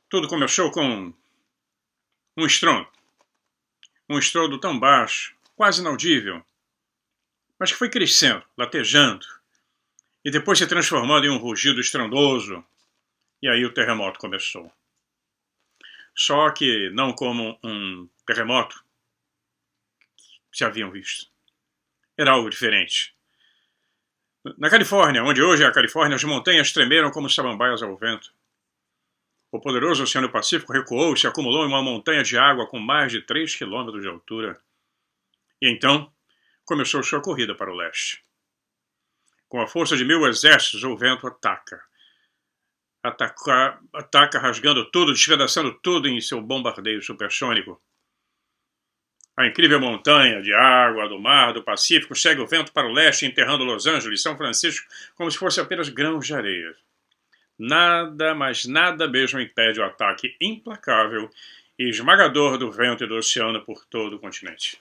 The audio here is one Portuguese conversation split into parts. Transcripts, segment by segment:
Tudo começou com um estrondo. Um estrondo tão baixo, quase inaudível, mas que foi crescendo, latejando, e depois se transformando em um rugido estrondoso. E aí o terremoto começou. Só que não como um terremoto que se haviam visto. Era algo diferente. Na Califórnia, onde hoje é a Califórnia, as montanhas tremeram como samambaias ao vento. O poderoso Oceano Pacífico recuou e se acumulou em uma montanha de água com mais de 3 quilômetros de altura. E então começou sua corrida para o leste. Com a força de 1000 exércitos, o vento ataca, rasgando tudo, despedaçando tudo em seu bombardeio supersônico. A incrível montanha de água do mar do Pacífico segue o vento para o leste, enterrando Los Angeles e São Francisco como se fosse apenas grãos de areia. Nada, mas nada mesmo impede o ataque implacável e esmagador do vento e do oceano por todo o continente.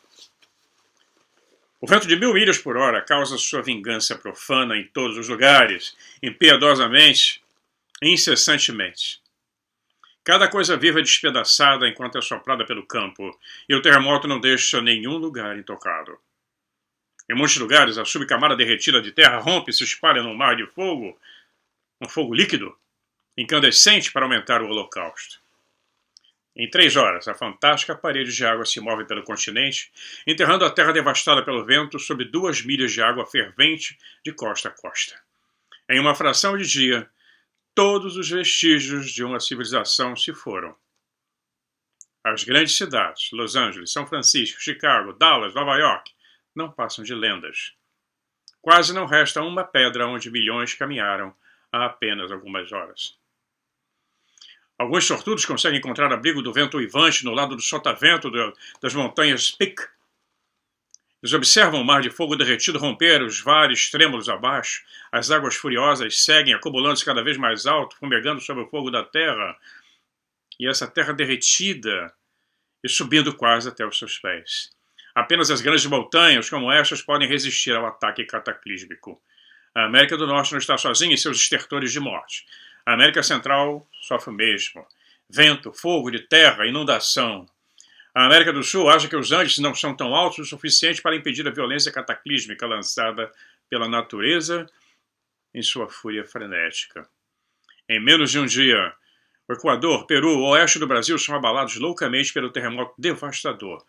O vento de 1000 milhas por hora causa sua vingança profana em todos os lugares, impiedosamente e incessantemente. Cada coisa viva é despedaçada enquanto é soprada pelo campo, e o terremoto não deixa nenhum lugar intocado. Em muitos lugares, a subcamada derretida de terra rompe e se espalha num mar de fogo, um fogo líquido, incandescente para aumentar o holocausto. Em 3 horas, a fantástica parede de água se move pelo continente, enterrando a terra devastada pelo vento sob 2 milhas de água fervente de costa a costa. Em uma fração de dia, todos os vestígios de uma civilização se foram. As grandes cidades, Los Angeles, São Francisco, Chicago, Dallas, Nova York, não passam de lendas. Quase não resta uma pedra onde milhões caminharam há apenas algumas horas. Alguns sortudos conseguem encontrar abrigo do vento uivante no lado do sotavento das montanhas Peak. Eles observam o mar de fogo derretido romper os vales trêmulos abaixo. As águas furiosas seguem, acumulando-se cada vez mais alto, fumegando sobre o fogo da terra. E essa terra derretida e subindo quase até os seus pés. Apenas as grandes montanhas como estas podem resistir ao ataque cataclísmico. A América do Norte não está sozinha em seus estertores de morte. A América Central sofre o mesmo. Vento, fogo de terra, inundação. A América do Sul acha que os Andes não são tão altos o suficiente para impedir a violência cataclísmica lançada pela natureza em sua fúria frenética. Em menos de um dia, o Equador, Peru, o oeste do Brasil são abalados loucamente pelo terremoto devastador.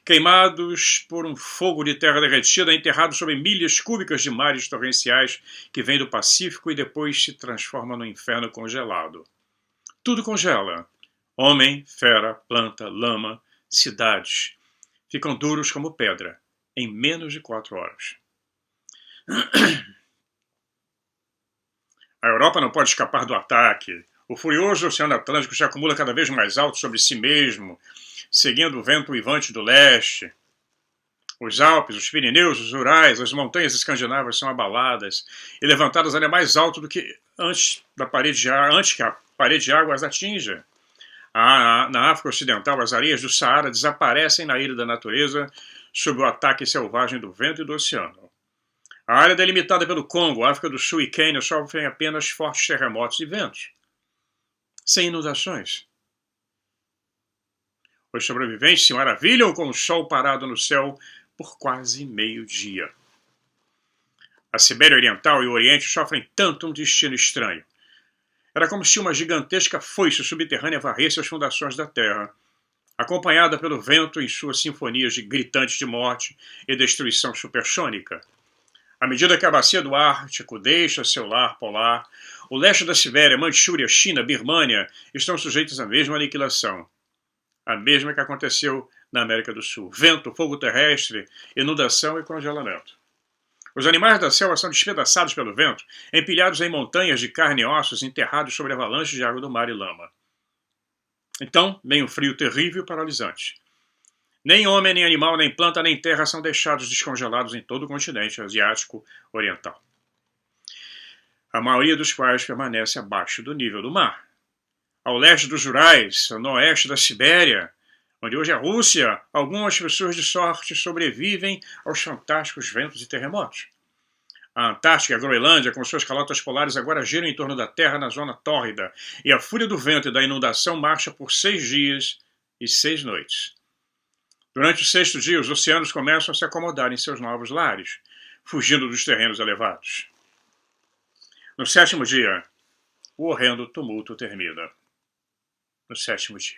Queimados por um fogo de terra derretida, enterrados sob milhas cúbicas de mares torrenciais que vêm do Pacífico e depois se transformam no inferno congelado. Tudo congela. Homem, fera, planta, lama, cidades. Ficam duros como pedra, em menos de 4 horas. A Europa não pode escapar do ataque. O furioso Oceano Atlântico se acumula cada vez mais alto sobre si mesmo, seguindo o vento uivante do leste. Os Alpes, os Pirineus, os Urais, as montanhas escandinavas são abaladas e levantadas ainda mais alto do que antes que a parede de água as atinja. Na África Ocidental, as areias do Saara desaparecem na ira da natureza sob o ataque selvagem do vento e do oceano. A área delimitada pelo Congo, África do Sul e Quênia sofrem apenas fortes terremotos e ventos, sem inundações. Os sobreviventes se maravilham com o sol parado no céu por quase meio-dia. A Sibéria Oriental e o Oriente sofrem tanto um destino estranho. Era como se uma gigantesca foice subterrânea varresse as fundações da terra, acompanhada pelo vento em suas sinfonias de gritantes de morte e destruição supersônica. À medida que a bacia do Ártico deixa seu lar polar, o leste da Sibéria, Manchúria, China, Birmânia estão sujeitos à mesma aniquilação. A mesma que aconteceu na América do Sul. Vento, fogo terrestre, inundação e congelamento. Os animais da selva são despedaçados pelo vento, empilhados em montanhas de carne e ossos, enterrados sobre avalanches de água do mar e lama. Então, vem um frio terrível e paralisante. Nem homem, nem animal, nem planta, nem terra são deixados descongelados em todo o continente asiático oriental. A maioria dos quais permanece abaixo do nível do mar. Ao leste dos Urais, no oeste da Sibéria, onde hoje é a Rússia, algumas pessoas de sorte sobrevivem aos fantásticos ventos e terremotos. A Antártica e a Groenlândia, com suas calotas polares, agora giram em torno da Terra na zona tórrida, e a fúria do vento e da inundação marcha por 6 dias e 6 noites. Durante o 6º dia, os oceanos começam a se acomodar em seus novos lares, fugindo dos terrenos elevados. No 7º dia, o horrendo tumulto termina. No 7º dia,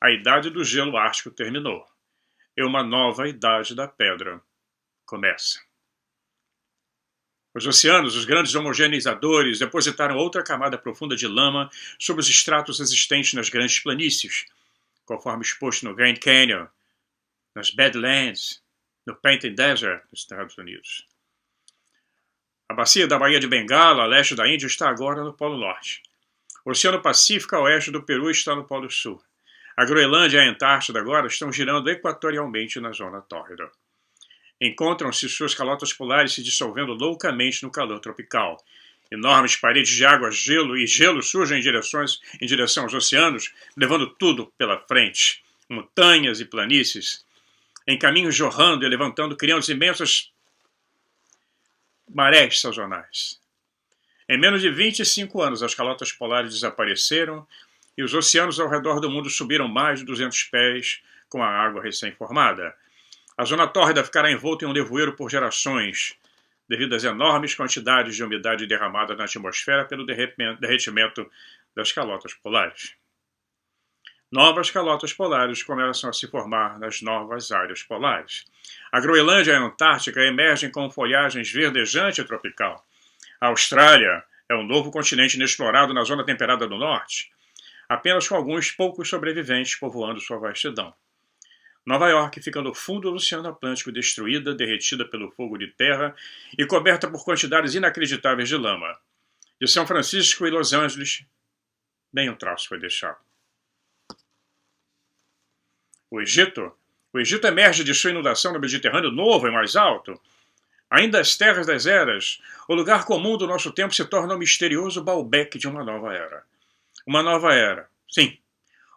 a idade do gelo ártico terminou, e uma nova idade da pedra começa. Os oceanos, os grandes homogeneizadores, depositaram outra camada profunda de lama sobre os estratos existentes nas grandes planícies, conforme exposto no Grand Canyon, nas Badlands, no Painted Desert, nos Estados Unidos. A bacia da Baía de Bengala, a leste da Índia, está agora no Polo Norte. O Oceano Pacífico, a oeste do Peru, está no Polo Sul. A Groenlândia e a Antártida agora estão girando equatorialmente na zona tórrida. Encontram-se suas calotas polares se dissolvendo loucamente no calor tropical. Enormes paredes de água, gelo e gelo surgem em direção aos oceanos, levando tudo pela frente. Montanhas e planícies, em caminhos jorrando e levantando, criando imensas marés sazonais. Em menos de 25 anos, as calotas polares desapareceram e os oceanos ao redor do mundo subiram mais de 200 pés com a água recém-formada. A zona tórrida ficará envolta em um nevoeiro por gerações, devido às enormes quantidades de umidade derramada na atmosfera pelo derretimento das calotas polares. Novas calotas polares começam a se formar nas novas áreas polares. A Groenlândia e a Antártica emergem com folhagens verdejante e tropical. A Austrália é um novo continente inexplorado na zona temperada do norte, apenas com alguns poucos sobreviventes povoando sua vastidão. Nova York fica no fundo do Oceano Atlântico, destruída, derretida pelo fogo de terra e coberta por quantidades inacreditáveis de lama. De São Francisco e Los Angeles, nem um traço foi deixado. O Egito emerge de sua inundação no Mediterrâneo novo e mais alto. Ainda as terras das eras, o lugar comum do nosso tempo se torna o misterioso Baalbek de uma nova era. Uma nova era, sim.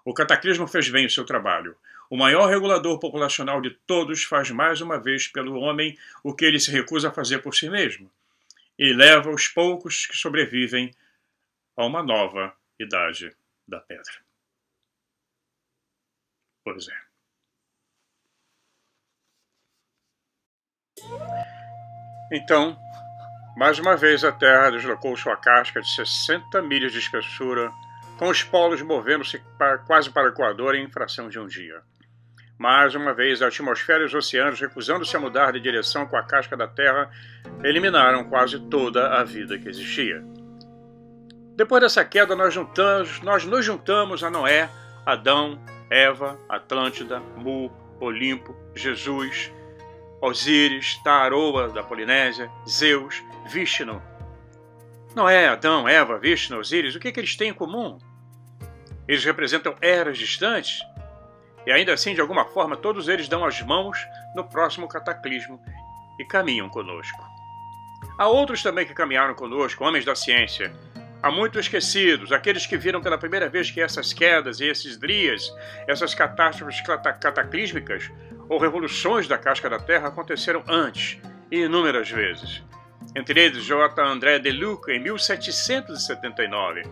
O cataclismo fez bem o seu trabalho. O maior regulador populacional de todos faz mais uma vez pelo homem o que ele se recusa a fazer por si mesmo. E leva os poucos que sobrevivem a uma nova idade da pedra. Pois é. Então, mais uma vez a Terra deslocou sua casca de 60 milhas de espessura, com os polos movendo-se quase para o Equador em fração de um dia. Mais uma vez, a atmosfera e os oceanos, recusando-se a mudar de direção com a casca da Terra, eliminaram quase toda a vida que existia. Depois dessa queda, nós nos juntamos a Noé, Adão, Eva, Atlântida, Mu, Olimpo, Jesus, Osíris, Taaroa da Polinésia, Zeus, Vishnu. Noé, Adão, Eva, Vishnu, Osíris, o que eles têm em comum? Eles representam eras distantes? E ainda assim, de alguma forma, todos eles dão as mãos no próximo cataclismo e caminham conosco. Há outros também que caminharam conosco, homens da ciência. Há muitos esquecidos, aqueles que viram pela primeira vez que essas quedas e esses drias, essas catástrofes cataclísmicas ou revoluções da casca da Terra aconteceram antes, e inúmeras vezes. Entre eles, J. André Deluc, em 1779,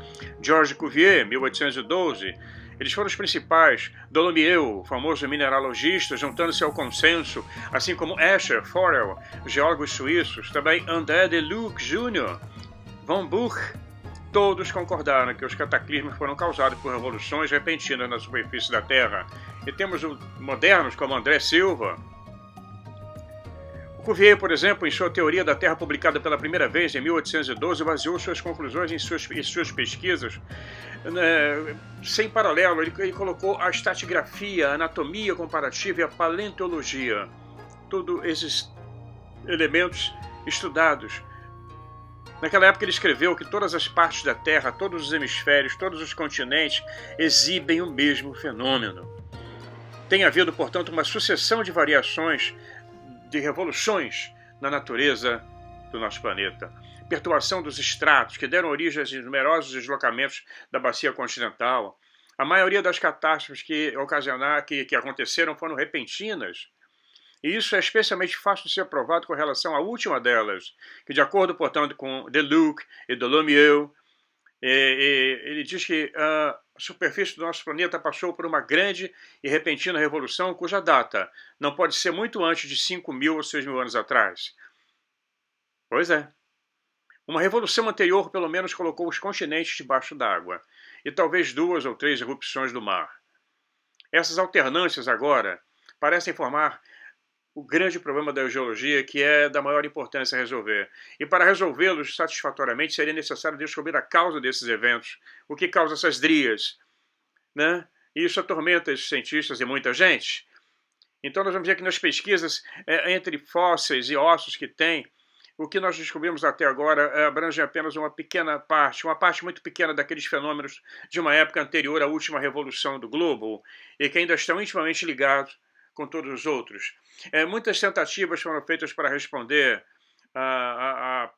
Georges Cuvier, 1812, eles foram os principais, Dolomieu, o famoso mineralogista, juntando-se ao consenso, assim como Escher, Forel, geólogos suíços, também André Deluc Jr., Von Buch, todos concordaram que os cataclismos foram causados por revoluções repentinas na superfície da Terra. E temos modernos como André Silva. O Cuvier, por exemplo, em sua Teoria da Terra, publicada pela primeira vez em 1812, baseou suas conclusões em suas pesquisas sem paralelo. Ele colocou a estratigrafia, a anatomia comparativa e a paleontologia. Todos esses elementos estudados. Naquela época ele escreveu que todas as partes da Terra, todos os hemisférios, todos os continentes exibem o mesmo fenômeno. Tem havido, portanto, uma sucessão de variações, de revoluções na natureza do nosso planeta. Perturbação dos estratos, que deram origem a numerosos deslocamentos da bacia continental. A maioria das catástrofes que aconteceram foram repentinas. E isso é especialmente fácil de ser provado com relação à última delas, que de acordo, portanto, com Deluc e Dolomieu, ele diz que a superfície do nosso planeta passou por uma grande e repentina revolução cuja data não pode ser muito antes de 5.000 ou 6.000 anos atrás. Pois é. Uma revolução anterior pelo menos colocou os continentes debaixo d'água, e talvez 2 ou 3 erupções do mar. Essas alternâncias agora parecem formar o grande problema da geologia, que é da maior importância a resolver. E para resolvê-los satisfatoriamente seria necessário descobrir a causa desses eventos, o que causa essas drias, né? E isso atormenta esses cientistas e muita gente. Então nós vamos ver que nas pesquisas entre fósseis e ossos que tem, o que nós descobrimos até agora abrange apenas uma parte muito pequena daqueles fenômenos de uma época anterior à última revolução do globo, e que ainda estão intimamente ligados com todos os outros. Muitas tentativas foram feitas para responder a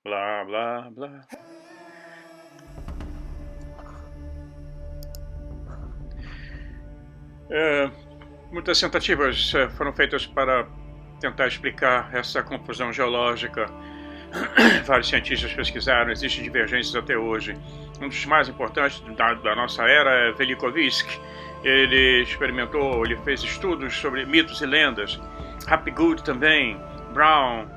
blá, blá, blá. Muitas tentativas foram feitas para tentar explicar essa confusão geológica. Vários cientistas pesquisaram, existem divergências até hoje. Um dos mais importantes da nossa era é Velikovsky. Ele ele fez estudos sobre mitos e lendas. Hapgood também, Brown,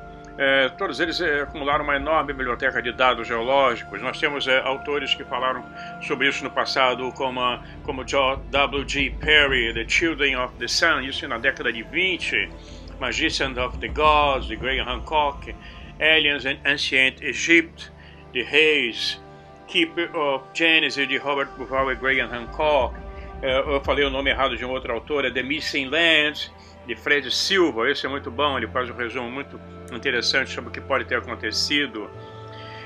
todos eles acumularam uma enorme biblioteca de dados geológicos. Nós temos autores que falaram sobre isso no passado, como J.W.G. Perry, The Children of the Sun, isso na década de 20, Magicians of the Gods, de Graham Hancock, Aliens in Ancient Egypt, de Hayes, Keeper of Genesis, de Robert Duval e Graham Hancock. Eu falei o nome errado de um outro autor, The Missing Land, de Fred Silva. Esse é muito bom, ele faz um resumo muito interessante sobre o que pode ter acontecido.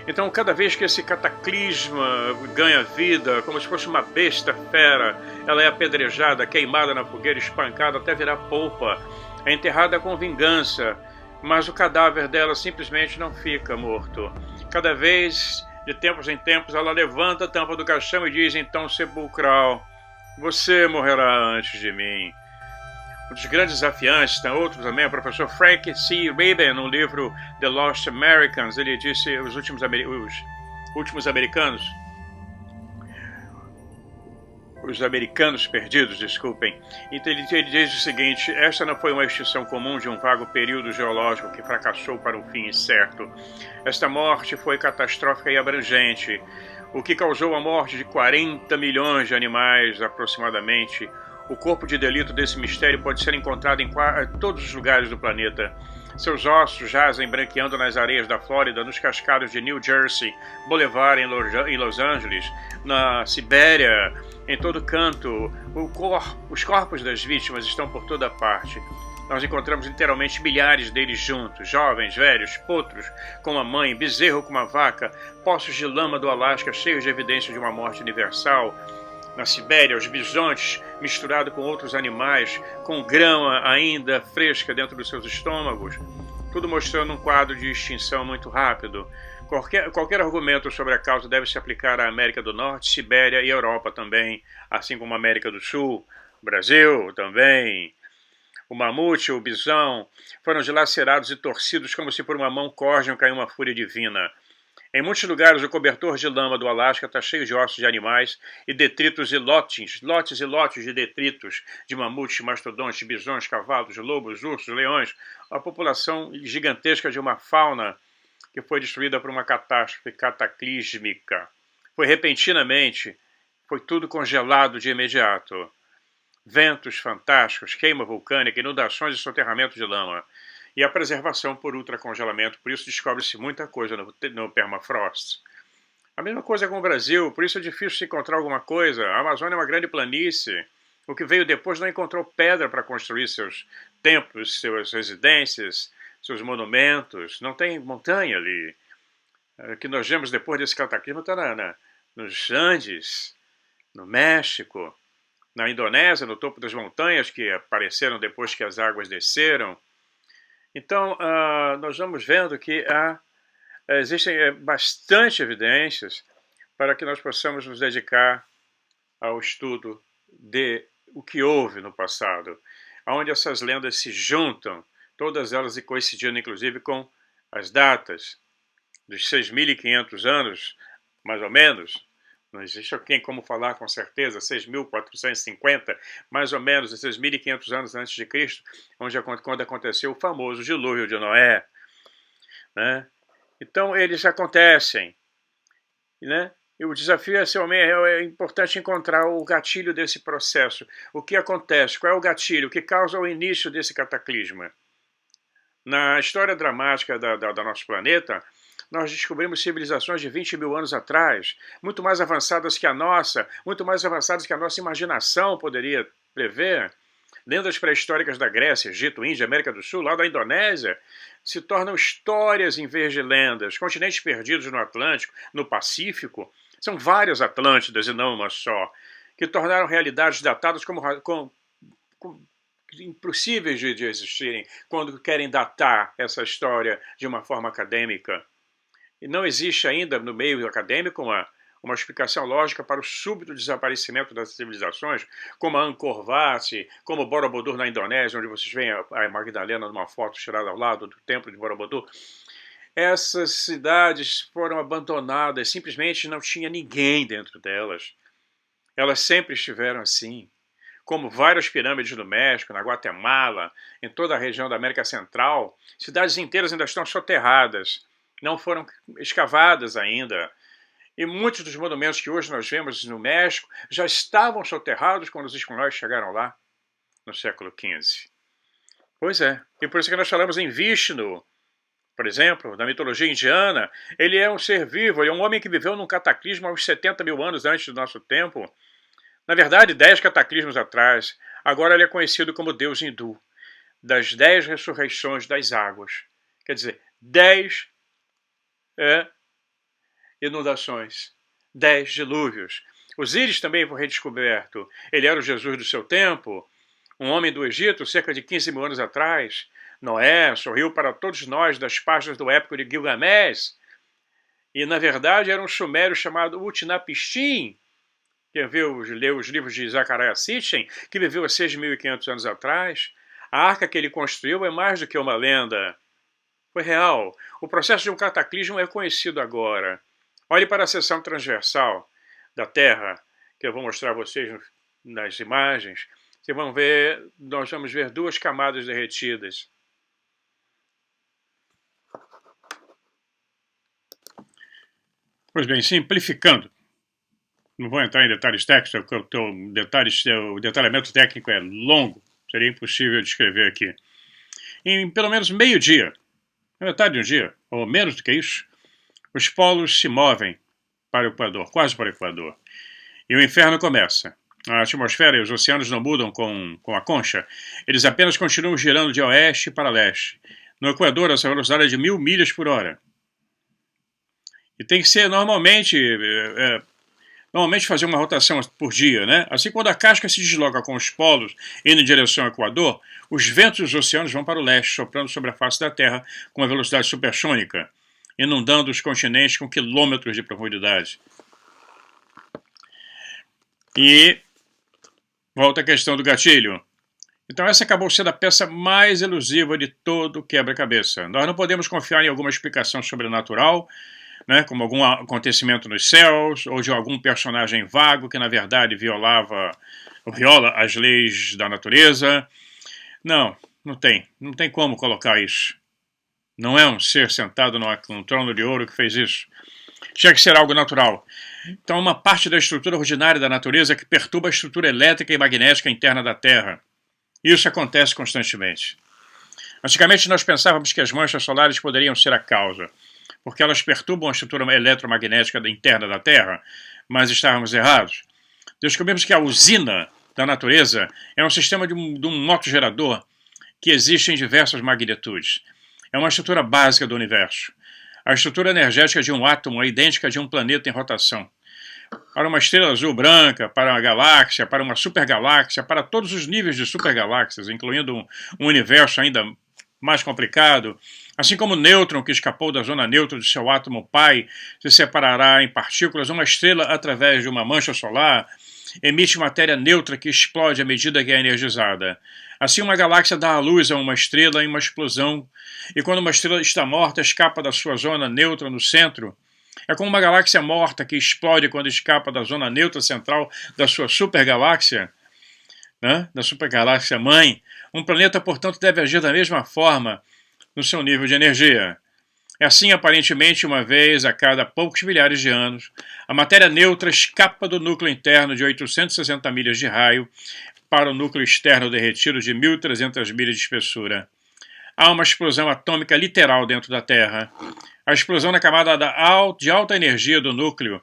Então, cada vez que esse cataclisma ganha vida, como se fosse uma besta fera, ela é apedrejada, queimada na fogueira, espancada até virar polpa, é enterrada com vingança, mas o cadáver dela simplesmente não fica morto. Cada vez, de tempos em tempos, ela levanta a tampa do caixão e diz em tom sepulcral: "Você morrerá antes de mim." Um dos grandes desafiantes, tem outros também, o professor Frank C. Raben, no livro The Lost Americans, ele disse os últimos americanos, os americanos perdidos, desculpem. Então ele diz o seguinte: esta não foi uma extinção comum de um vago período geológico que fracassou para um fim incerto. Esta morte foi catastrófica e abrangente, o que causou a morte de 40 milhões de animais aproximadamente. O corpo de delito desse mistério pode ser encontrado em todos os lugares do planeta. Seus ossos jazem branqueando nas areias da Flórida, nos cascados de New Jersey, Boulevard em Los Angeles, na Sibéria, em todo canto. Os corpos das vítimas estão por toda parte. Nós encontramos literalmente milhares deles juntos, jovens, velhos, potros com uma mãe, bezerro com uma vaca, poços de lama do Alasca cheios de evidência de uma morte universal. Na Sibéria, os bisontes, misturado com outros animais, com grama ainda fresca dentro dos seus estômagos, tudo mostrando um quadro de extinção muito rápido. Qualquer argumento sobre a causa deve se aplicar à América do Norte, Sibéria e Europa também, assim como a América do Sul, Brasil também. O mamute, o bisão, foram dilacerados e torcidos como se por uma mão córnea caiu uma fúria divina. Em muitos lugares, o cobertor de lama do Alasca está cheio de ossos de animais e detritos e lotes de detritos de mamutes, mastodontes, bisões, cavalos, lobos, ursos, leões, uma população gigantesca de uma fauna que foi destruída por uma catástrofe cataclísmica. Foi repentinamente, foi tudo congelado de imediato. Ventos fantásticos, queima vulcânica, inundações e soterramento de lama. E a preservação por ultracongelamento, por isso descobre-se muita coisa no permafrost. A mesma coisa com o Brasil, por isso é difícil se encontrar alguma coisa. A Amazônia é uma grande planície. O que veio depois não encontrou pedra para construir seus templos, suas residências, seus monumentos. Não tem montanha ali. O que nós vemos depois desse cataclismo está nos Andes, no México, na Indonésia, no topo das montanhas que apareceram depois que as águas desceram. Então, nós vamos vendo que existem bastante evidências para que nós possamos nos dedicar ao estudo de o que houve no passado, onde essas lendas se juntam, todas elas e coincidindo inclusive com as datas dos 6.500 anos, mais ou menos. Não existe alguém como falar com certeza, 6.450, mais ou menos, 6.500 anos antes de Cristo, quando aconteceu o famoso dilúvio de Noé. Né? Então, eles acontecem. Né? E o desafio é importante encontrar o gatilho desse processo. O que acontece? Qual é o gatilho? O que causa o início desse cataclisma? Na história dramática do nosso planeta, nós descobrimos civilizações de 20 mil anos atrás, muito mais avançadas que a nossa, muito mais avançadas que a nossa imaginação poderia prever. Lendas pré-históricas da Grécia, Egito, Índia, América do Sul, lá da Indonésia, se tornam histórias em vez de lendas. Continentes perdidos no Atlântico, no Pacífico, são várias Atlântidas e não uma só, que tornaram realidades datadas como impossíveis de existirem quando querem datar essa história de uma forma acadêmica. E não existe ainda no meio acadêmico uma explicação lógica para o súbito desaparecimento das civilizações, como a Angkor Wat, como Borobudur na Indonésia, onde vocês veem a Magdalena numa foto tirada ao lado do templo de Borobudur. Essas cidades foram abandonadas, simplesmente não tinha ninguém dentro delas. Elas sempre estiveram assim. Como várias pirâmides no México, na Guatemala, em toda a região da América Central, cidades inteiras ainda estão soterradas, não foram escavadas ainda. E muitos dos monumentos que hoje nós vemos no México já estavam soterrados quando os espanhóis chegaram lá, no século XV. Pois é, e por isso que nós falamos em Vishnu, por exemplo, da mitologia indiana. Ele é um ser vivo, ele é um homem que viveu num cataclismo há uns 70 mil anos antes do nosso tempo. Na verdade, 10 cataclismos atrás. Agora ele é conhecido como Deus hindu, das 10 ressurreições das águas. Quer dizer, 10 inundações, 10 dilúvios. Osíris também foi redescoberto. Ele era o Jesus do seu tempo, um homem do Egito, cerca de 15 mil anos atrás. Noé sorriu para todos nós das páginas do épico de Gilgamesh. E, na verdade, era um sumério chamado Utnapishtim, que leu os livros de Zecharia Sitchin, que viveu há 6.500 anos atrás. A arca que ele construiu é mais do que uma lenda. Foi real. O processo de um cataclismo é conhecido agora. Olhe para a seção transversal da Terra, que eu vou mostrar a vocês nas imagens. Vocês vão ver, nós vamos ver 2 camadas derretidas. Pois bem, simplificando, não vou entrar em detalhes técnicos, porque o detalhamento técnico é longo, seria impossível descrever aqui. Em pelo menos meio-dia, na metade de um dia, ou menos do que isso, os polos se movem para o Equador, quase para o Equador. E o inferno começa. A atmosfera e os oceanos não mudam com a concha, eles apenas continuam girando de oeste para leste. No Equador, essa velocidade é de 1.000 milhas por hora. E tem que ser normalmente fazer uma rotação por dia, né? Assim, quando a casca se desloca com os polos indo em direção ao Equador, os ventos dos oceanos vão para o leste, soprando sobre a face da Terra com uma velocidade supersônica, inundando os continentes com quilômetros de profundidade. E volta a questão do gatilho. Então essa acabou sendo a peça mais elusiva de todo o quebra-cabeça. Nós não podemos confiar em alguma explicação sobrenatural, né, como algum acontecimento nos céus, ou de algum personagem vago que, na verdade, viola as leis da natureza. Não tem como colocar isso. Não é um ser sentado num trono de ouro que fez isso. Tinha que ser algo natural. Então, uma parte da estrutura ordinária da natureza que perturba a estrutura elétrica e magnética interna da Terra. Isso acontece constantemente. Antigamente, nós pensávamos que as manchas solares poderiam ser a causa, porque elas perturbam a estrutura eletromagnética interna da Terra, mas estávamos errados. Descobrimos que a usina da natureza é um sistema de um motogerador que existe em diversas magnitudes. É uma estrutura básica do universo. A estrutura energética de um átomo é idêntica à de um planeta em rotação. Para uma estrela azul branca, para uma galáxia, para uma supergaláxia, para todos os níveis de supergaláxias, incluindo um universo ainda mais complicado, assim como o nêutron que escapou da zona neutra de seu átomo pai se separará em partículas, uma estrela através de uma mancha solar, emite matéria neutra que explode à medida que é energizada. Assim, uma galáxia dá à luz a uma estrela em uma explosão, e quando uma estrela está morta, escapa da sua zona neutra no centro. É como uma galáxia morta que explode quando escapa da zona neutra central da sua supergaláxia, né? Da supergaláxia mãe. Um planeta, portanto, deve agir da mesma forma no seu nível de energia. É assim, aparentemente, uma vez a cada poucos milhares de anos, a matéria neutra escapa do núcleo interno de 860 milhas de raio para o núcleo externo derretido de 1.300 milhas de espessura. Há uma explosão atômica literal dentro da Terra. A explosão na camada de alta energia do núcleo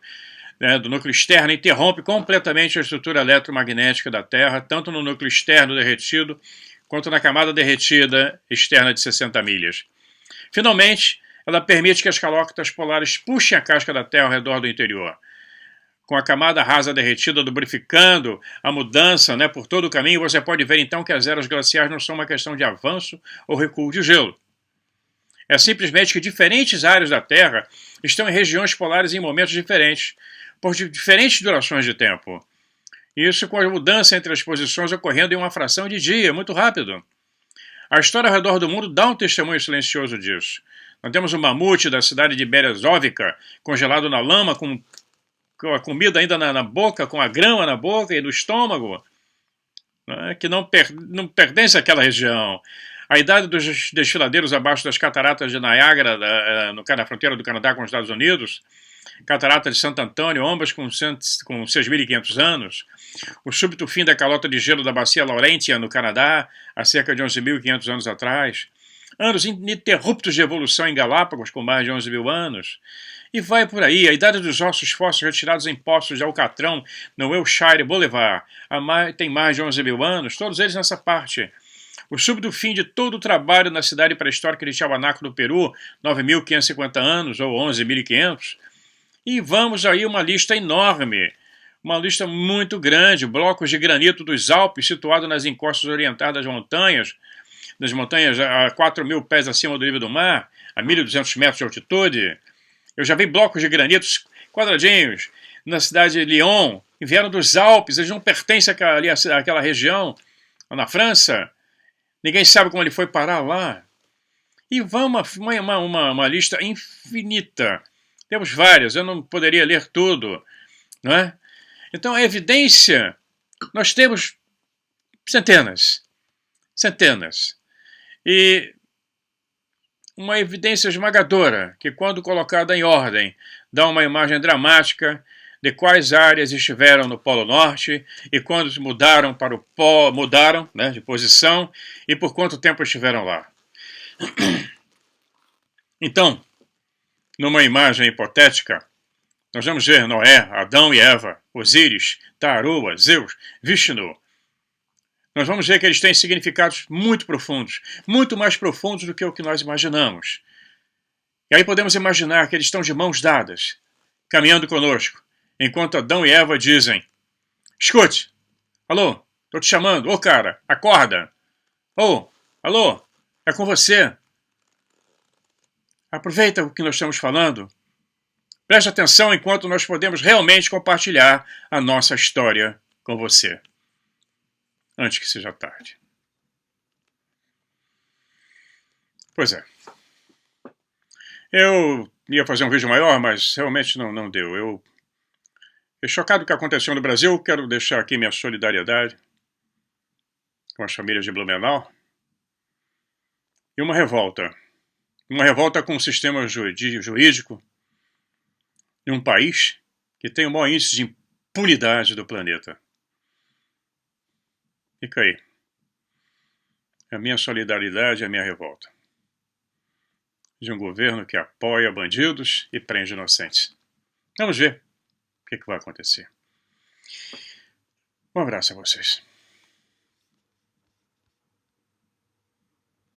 externo interrompe completamente a estrutura eletromagnética da Terra, tanto no núcleo externo derretido quanto na camada derretida externa de 60 milhas. Finalmente, ela permite que as calotas polares puxem a casca da Terra ao redor do interior. Com a camada rasa derretida lubrificando a mudança por todo o caminho, você pode ver então que as eras glaciais não são uma questão de avanço ou recuo de gelo. É simplesmente que diferentes áreas da Terra estão em regiões polares em momentos diferentes, por diferentes durações de tempo. Isso com a mudança entre as posições ocorrendo em uma fração de dia, muito rápido. A história ao redor do mundo dá um testemunho silencioso disso. Nós temos o mamute da cidade de Berezovka, congelado na lama, com a comida ainda na boca, com a grama na boca e no estômago, que não pertence àquela região. A idade dos desfiladeiros abaixo das cataratas de Niágara, na fronteira do Canadá com os Estados Unidos, catarata de Santo Antônio, ambas com 6.500 anos. O súbito fim da calota de gelo da bacia Laurentian, no Canadá, há cerca de 11.500 anos atrás. Anos ininterruptos de evolução em Galápagos, com mais de 11.000 anos. E vai por aí, a idade dos ossos fósseis retirados em poços de Alcatrão, no Wilshire Boulevard, tem mais de 11.000 anos, todos eles nessa parte. O súbito fim de todo o trabalho na cidade pré-histórica de Tiahuanaco, no Peru, 9.550 anos, ou 11.500. E vamos aí uma lista enorme, uma lista muito grande, blocos de granito dos Alpes situados nas encostas orientais das montanhas a 4.000 pés acima do nível do mar, a 1.200 metros de altitude. Eu já vi blocos de granitos quadradinhos na cidade de Lyon, que vieram dos Alpes, eles não pertencem àquela região, na França. Ninguém sabe como ele foi parar lá. E vamos uma lista infinita. Temos várias, eu não poderia ler tudo, não é? Então, a evidência, nós temos centenas. E uma evidência esmagadora, que quando colocada em ordem, dá uma imagem dramática de quais áreas estiveram no Polo Norte e quando mudaram para o Polo, de posição e por quanto tempo estiveram lá. Então, numa imagem hipotética, nós vamos ver Noé, Adão e Eva, Osíris, Tarua, Zeus, Vishnu. Nós vamos ver que eles têm significados muito profundos, muito mais profundos do que o que nós imaginamos. E aí podemos imaginar que eles estão de mãos dadas, caminhando conosco, enquanto Adão e Eva dizem: escute, alô, estou te chamando, ô cara, acorda, ô, alô, é com você. Aproveita o que nós estamos falando. Preste atenção enquanto nós podemos realmente compartilhar a nossa história com você. Antes que seja tarde. Pois é. Eu ia fazer um vídeo maior, mas realmente não deu. Eu fiquei chocado com o que aconteceu no Brasil. Quero deixar aqui minha solidariedade com as famílias de Blumenau. E uma revolta. Uma revolta com o sistema jurídico de um país que tem o maior índice de impunidade do planeta. Fica aí. A minha solidariedade e a minha revolta. De um governo que apoia bandidos e prende inocentes. Vamos ver o que vai acontecer. Um abraço a vocês.